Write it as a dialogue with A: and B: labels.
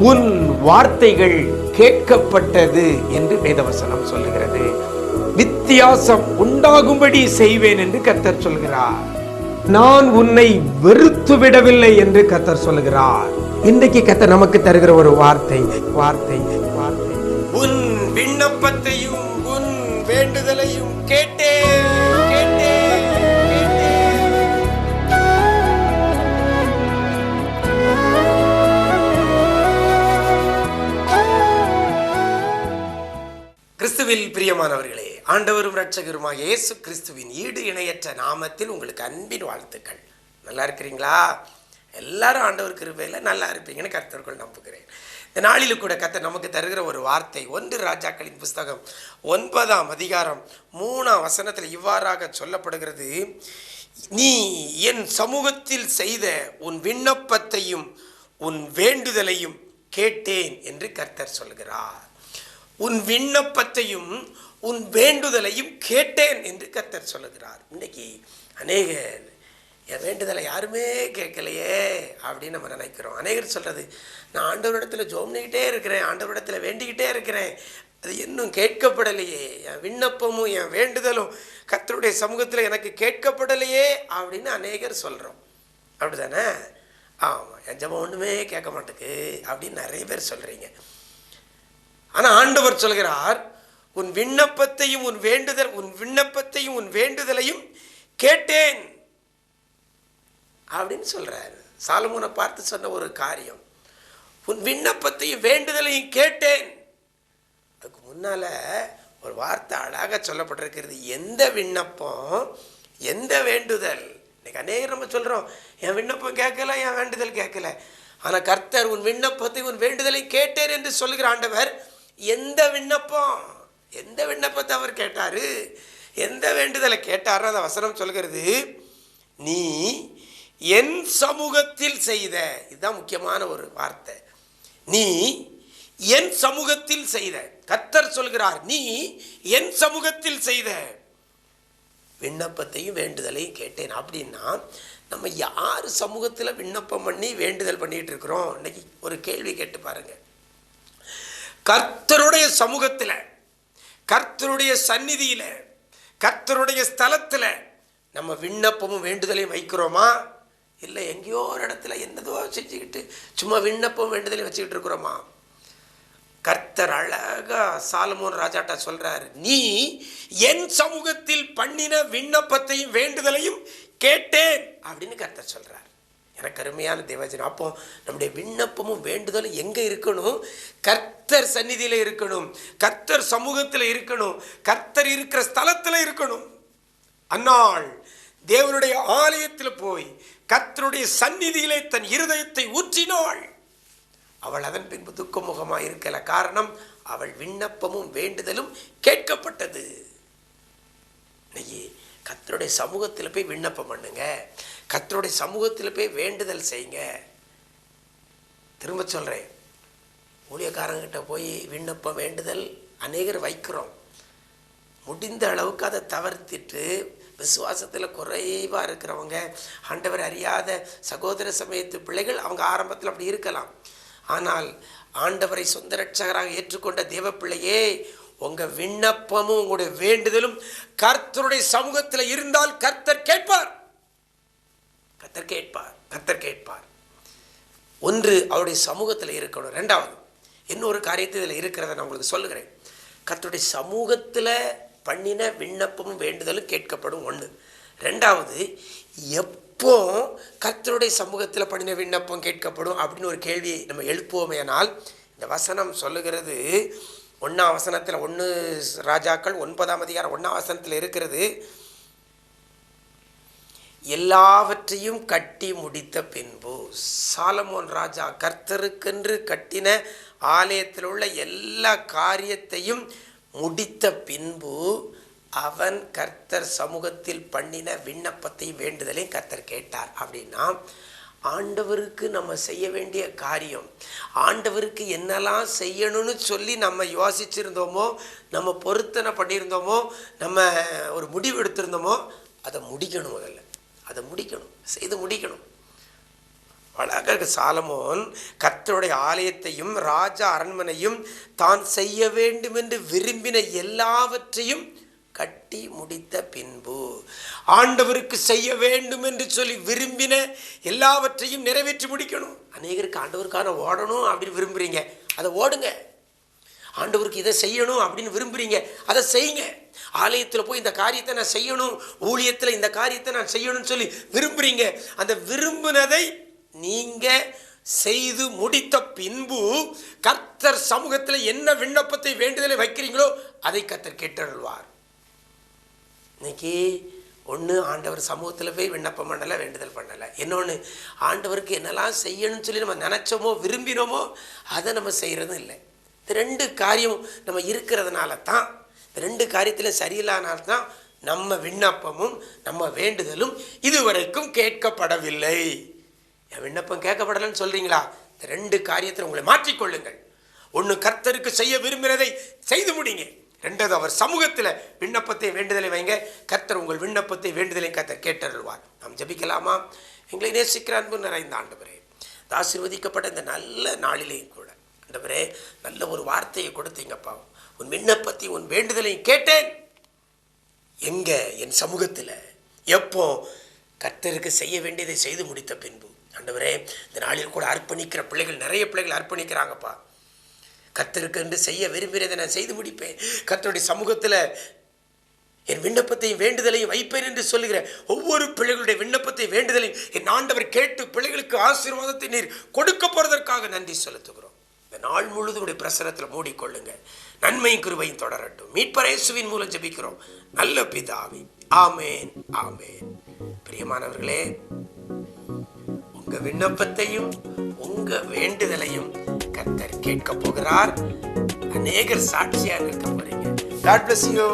A: உன் வார்த்தைகள் கேட்கப்பட்டது என்று வேதவசனம் சொல்லுகிறது. வித்தியாசம் உண்டாகும்படி செய்வேன் என்று கர்த்தர் சொல்கிறார். நான் உன்னை வெறுத்து விடவில்லை என்று கர்த்தர் சொல்கிறார். இன்றைக்கு கர்த்தர் நமக்கு தருகிற ஒரு வார்த்தை வார்த்தை வார்த்தை உன் விண்ணப்பத்தையும் உன் வேண்டுதலையும் கேட்டேன் கேட்டேன் கேட்டேன். கிறிஸ்துவில் பிரியமானவர்களே, ஆண்டவரும் இரட்சகருமாக இயேசு கிறிஸ்துவின் ஈடு இணையற்ற நாமத்தில் உங்களுக்கு அன்பின் வாழ்த்துக்கள். நல்லா இருக்கிறீங்களா? எல்லாரும் ஆண்டவர் கிருபையில் நல்லா இருப்பீங்கன்னு கர்த்தருக்குள் நம்புகிறேன். இந்த நாளில் கூட கர்த்தர் நமக்கு தருகிற ஒரு வார்த்தை 1 ராஜாக்களின் புஸ்தகம் 9ஆம் அதிகாரம் 3ஆம் வசனத்தில் இவ்வாறாக சொல்லப்படுகிறது. நீ என் சமூகத்தில் செய்த உன் விண்ணப்பத்தையும் உன் வேண்டுதலையும் கேட்டேன் என்று கர்த்தர் சொல்கிறார். உன் விண்ணப்பத்தையும் உன் வேண்டுதலையும் கேட்டேன் என்று கர்த்தர் சொல்லுகிறார். இன்னைக்கு அநேகர் என் வேண்டுதலை யாருமே கேட்கலையே அப்படின்னு நம்ம நினைக்கிறோம். அநேகர் சொல்கிறது, நான் ஆண்டவரிடத்தில் ஜெபம் பண்ணிக்கிட்டே இருக்கிறேன், ஆண்டவரிடத்தில் வேண்டிக்கிட்டே இருக்கிறேன், அது இன்னும் கேட்கப்படலையே, என் விண்ணப்பமும் என் வேண்டுதலும் கர்த்தருடைய சமூகத்தில் எனக்கு கேட்கப்படலையே அப்படின்னு அநேகர் சொல்கிறோம். அப்படி தானே? ஆமாம், என் ஜெபம் ஒன்றுமே கேட்க மாட்டேக்கு அப்படின்னு நிறைய பேர் சொல்கிறீங்க. ஆனால் ஆண்டவர் சொல்கிறார், உன் விண்ணப்பத்தையும் உன் விண்ணப்பத்தையும் உன் வேண்டுதலையும் கேட்டேன் அப்படின்னு சொல்றாரு. சாலமோனை பார்த்து சொன்ன ஒரு காரியம், உன் விண்ணப்பத்தையும் வேண்டுதலையும் கேட்டேன். அதுக்கு முன்னால ஒரு வார்த்தை அழகாக சொல்லப்பட்டிருக்கிறது, எந்த விண்ணப்பம் எந்த வேண்டுதல். இன்னைக்கு அநேகம் நம்ம சொல்றோம், என் விண்ணப்பம் கேட்கல, என் வேண்டுதல் கேட்கல. ஆனா கர்த்தர் உன் விண்ணப்பத்தையும் உன் வேண்டுதலையும் கேட்டேன் என்று சொல்லுகிற ஆண்டவர், எந்த விண்ணப்பம் எந்த விண்ணப்பத்தை அவர் கேட்டாரு, எந்த வேண்டுதலை கேட்டாரு, அந்த வசனம் சொல்கிறது, நீ என் சமூகத்தில் செய்த. இதுதான் முக்கியமான ஒரு வார்த்தை. நீ என் சமூகத்தில் செய்த. கர்த்தர் சொல்கிறார், நீ என் சமூகத்தில் செய்த விண்ணப்பத்தையும் வேண்டுதலையும் கேட்டேன். அப்படின்னா நம்ம யார் சமூகத்தில் விண்ணப்பம் பண்ணி வேண்டுதல் பண்ணிட்டு இருக்கிறோம்? இன்னைக்கு ஒரு கேள்வி கேட்டு பாருங்க. கர்த்தருடைய சமூகத்தில், கர்த்தருடைய சந்நிதியில், கர்த்தருடைய ஸ்தலத்தில் நம்ம விண்ணப்பமும் வேண்டுதலையும் வைக்கிறோமா? இல்லை எங்கேயோ ஒரு இடத்துல என்னதோ செஞ்சுக்கிட்டு சும்மா விண்ணப்பம் வேண்டுதலையும் வச்சுக்கிட்டு இருக்கிறோமா? கர்த்தர் அழகா சாலமோன் ராஜாட்டா சொல்றாரு, நீ என் சமூகத்தில் பண்ணின விண்ணப்பத்தையும் வேண்டுதலையும் கேட்டேன் அப்படின்னு கர்த்தர் சொல்றார். எனக்கு அருமையான தேவஜனம். அப்போ நம்முடைய விண்ணப்பமும் வேண்டுதலும் எங்கே இருக்கணும்? கர்த்தர் சந்நிதியில் இருக்கணும், கர்த்தர் சமூகத்தில் இருக்கணும், கர்த்தர் இருக்கிற ஸ்தலத்தில் இருக்கணும். அந்நாள் தேவனுடைய ஆலயத்தில் போய் கர்த்தருடைய சந்நிதியிலே தன் இருதயத்தை ஊற்றினாள். அவள் அதன் பின்பு துக்கமுகமாக இருக்கல. காரணம், அவள் விண்ணப்பமும் வேண்டுதலும் கேட்கப்பட்டது. இன்னைக்கு கர்த்தருடைய சமூகத்தில் போய் விண்ணப்பம் பண்ணுங்க, கர்த்தருடைய சமூகத்தில் போய் வேண்டுதல் செய்யுங்க. திரும்ப சொல்கிறேன், ஊழியக்காரங்கிட்ட போய் விண்ணப்பம் வேண்டுதல் அநேகர் வைக்கிறோம். முடிந்த அளவுக்கு அதை தவிர்த்திட்டு விசுவாசத்தில் குறைவாக இருக்கிறவங்க, ஆண்டவர் அறியாத சகோதர சமயத்து பிள்ளைகள், அவங்க ஆரம்பத்தில் அப்படி இருக்கலாம். ஆனால் ஆண்டவரை சொந்த ரட்சகராக ஏற்றுக்கொண்ட தேவ பிள்ளையே, உங்கள் விண்ணப்பமும் உங்களுடைய வேண்டுதலும் கர்த்தருடைய சமூகத்தில் இருந்தால் கர்த்தர் கேட்பார். கர்த்தர் கேட்பார், கர்த்தர் கேட்பார். ஒன்று, அவருடைய சமூகத்தில் இருக்கணும். ரெண்டாவது, இன்னொரு காரியத்தை இதில் இருக்கிறத நான் உங்களுக்கு சொல்லுகிறேன். கர்த்தருடைய சமூகத்தில் பண்ணின விண்ணப்பமும் வேண்டுதலும் கேட்கப்படும். ஒன்று. ரெண்டாவது, எப்போ கர்த்தருடைய சமூகத்தில் பண்ணின விண்ணப்பம் கேட்கப்படும் அப்படின்னு ஒரு கேள்வியை நம்ம எழுப்புவோமேனால், இந்த வசனம் சொல்லுகிறது 1ஆம் வசனத்தில், 1 ராஜாக்கள் 9ஆம் அதிகாரம் 1ஆம் வசனத்தில் இருக்கிறது, எல்லாவற்றையும் கட்டி முடித்த பின்பு சாலமோன் ராஜா கர்த்தருக்கென்று கட்டின ஆலயத்தில் உள்ள எல்லா காரியத்தையும் முடித்த பின்பு அவன் கர்த்தர் சமூகத்தில் பண்ணின விண்ணப்பத்தை வேண்டுதலையும் கர்த்தர் கேட்டார். அப்படின்னா ஆண்டவருக்கு நம்ம செய்ய வேண்டிய காரியம், ஆண்டவருக்கு என்னெல்லாம் செய்யணும்னு சொல்லி நம்ம யோசிச்சிருந்தோமோ, நம்ம பொருத்தனை பண்ணியிருந்தோமோ, நம்ம ஒரு முடிவு எடுத்திருந்தோமோ, அதை முடிக்கணும். முதல்ல அதை முடிக்கணும், செய்து முடிக்கணும். அழகாக சாலமோன் கர்த்தருடைய ஆலயத்தையும் ராஜா அரண்மனையும் தான் செய்ய வேண்டும் என்று விரும்பின எல்லாவற்றையும் கட்டி முடித்த பின்பு, ஆண்டவருக்கு செய்ய வேண்டும் என்று சொல்லி விரும்பின எல்லாவற்றையும் நிறைவேற்றி முடிக்கணும். அநேகருக்கு ஆண்டவருக்கான ஓடணும் அப்படின்னு விரும்புகிறீங்க, அதை ஓடுங்க. ஆண்டவருக்கு இதை செய்யணும் அப்படின்னு விரும்புகிறீங்க, அதை செய்யுங்க. ஆலயத்தில் போய் இந்த காரியத்தை நான் செய்யணும், ஊழியத்தில் இந்த காரியத்தை நான் செய்யணும்னு சொல்லி விரும்புகிறீங்க. அந்த விரும்பினதை நீங்கள் செய்து முடித்த பின்பு கர்த்தர் சமூகத்தில் என்ன விண்ணப்பத்தை வேண்டுதலை வைக்கிறீங்களோ அதை கர்த்தர் கேட்டருள்வார். இன்னைக்கு ஒன்று ஆண்டவர் சமூகத்தில் போய் விண்ணப்பம் பண்ணலை, வேண்டுதல் பண்ணலை. இன்னொன்று ஆண்டவருக்கு என்னெல்லாம் செய்யணும்னு சொல்லி நம்ம நினச்சோமோ விரும்பினோமோ அதை நம்ம செய்கிறதும் இல்லை. இந்த ரெண்டு காரியம் நம்ம இருக்கிறதுனால தான், இந்த ரெண்டு காரியத்தில் சரியில்லாதனால தான் நம்ம விண்ணப்பமும் நம்ம வேண்டுதலும் இதுவரைக்கும் கேட்கப்படவில்லை. என் விண்ணப்பம் கேட்கப்படலைன்னு சொல்கிறீங்களா? இந்த ரெண்டு காரியத்தில் உங்களை மாற்றிக்கொள்ளுங்கள். ஒன்று, கர்த்தருக்கு செய்ய விரும்பினதை செய்து முடிங்க. ரெண்டாவது, அவர் சமூகத்தில் விண்ணப்பத்தை வேண்டுதலை வைங்க. கர்த்தர் உங்கள் விண்ணப்பத்தை வேண்டுதலை கர்த்தர் கேட்டருள்வார். நாம் ஜெபிக்கலாமா? எங்களை நேசிக்கிற அன்பு நிறைந்த ஆண்டவரே, ஆசீர்வதிக்கப்பட்ட இந்த நல்ல நாளிலேயும் கூட ஆண்டவரே நல்ல ஒரு வார்த்தையை கொடுத்தீங்கப்பா. உன் விண்ணப்பத்தை உன் வேண்டுதலையும் கேட்டேன். எங்க? என் சமூகத்தில். எப்போ? கர்த்தருக்கு செய்ய வேண்டியதை செய்து முடித்த பின்பு. ஆண்டவரே, இந்த நாளில் கூட அர்ப்பணிக்கிற பிள்ளைகள், நிறைய பிள்ளைகள் அர்ப்பணிக்கிறாங்கப்பா. கர்த்தருக்கு என்று செய்ய விரும்பினதை நான் செய்து முடிப்பேன், கர்த்தருடைய சமூகத்தில் என் விண்ணப்பத்தையும் வேண்டுதலையும் வைப்பேன் என்று சொல்லுகிற ஒவ்வொரு பிள்ளைகளுடைய விண்ணப்பத்தை வேண்டுதலையும் என் ஆண்டவர் கேட்டு பிள்ளைகளுக்கு ஆசீர்வாதத்தை நீர் கொடுக்க போறதற்காக நன்றி செலுத்துகிறோம். இந்த நாள் முழுவதும் உடைய பிரசனத்தில் மூடிக்கொள்ளுங்க. நன்மையும் கிருபையும் தொடரட்டும். மீட்பர் இயேசுவின் மூலம் ஜெபிக்கிறோம் நல்ல பிதாவே, ஆமேன், ஆமேன். பிரியமானவர்களே, உங்க விண்ணப்பத்தையும் உங்க வேண்டுதலையும் கர்த்தர் கேட்க போகிறார். அநேகர் சாட்சியாக இருக்க போறீங்க. God bless you.